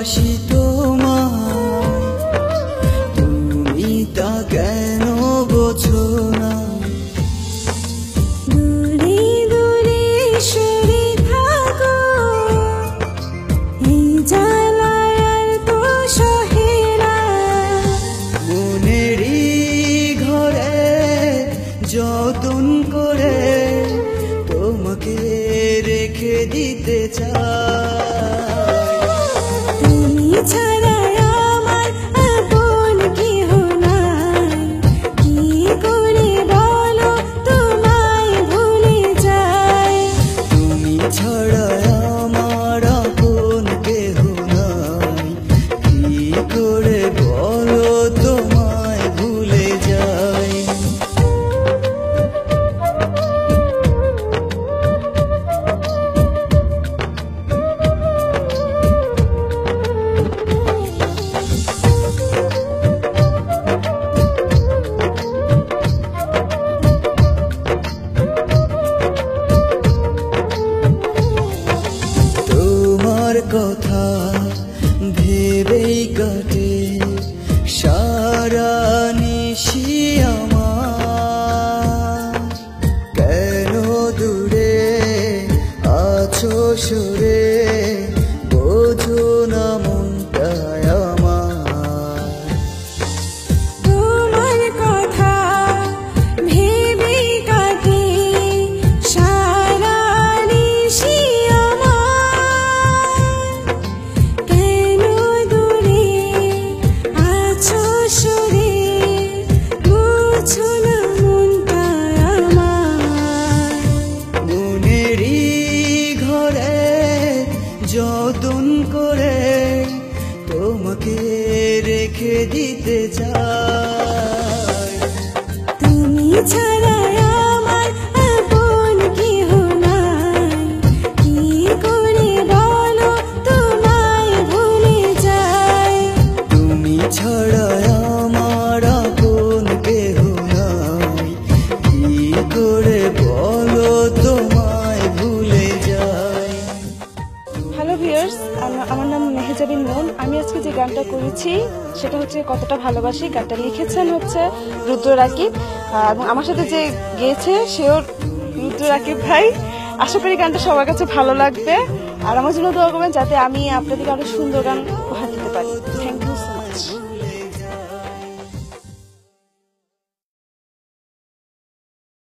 ভালোবাসি তোমায়, তুমি তা কেন বোঝো না? দূরে দূরে সরে থাকো, এই জ্বালায় আর তো সহে না। মনেরই ঘরে যতন করে তোমাকে রেখে দিতে চাই। তুমি ছাড়া আমার আপন কেহ নাই, কি করে বলো তোমায় ভুলে যাই। তুমি ছাড়া আমার আপন কেহ নাই, কি করে বলো তোমায় ভুলে যাই। তোমার কথা ভেবেই কাটে সারা নিশি আমার। কেন দূরে আছো সরে বোঝো না মনটায় আমার। তোমার কথা ভেবে কাটে সারা নিশি আমার। কেন দূরে আছো সরে বুঝো না মনটা আমার। মনেরই ঘরে যতন করে তোমাকে রেখে দিতে চাই। তুমি ছাড়া আমার আপন কেহ নাই, কি করে বলো তোমায় ভুলে যাই। তুমি ছাড়া আমার আপন কেহ নাই, কি করে বলো তোমায় ভুলে যাই। হ্যালো ভিউয়ার্স, আমার নাম মেহেজাবিন মন। আমি আজকে যে গানটা করেছি সেটা হচ্ছে কতটা ভালোবাসি। গানটা লিখেছেন হচ্ছে রুদ্র রাকিব, এবং আমার সাথে যে গেয়েছে সেও রুদ্র রাকিব ভাই। আশা করি গানটা সবার কাছে ভালো লাগবে, আর আমার জন্য দোয়া করবেন যাতে আমি আপনাদেরকে আরো সুন্দর গান উপহার দিতে পারি। Thank you.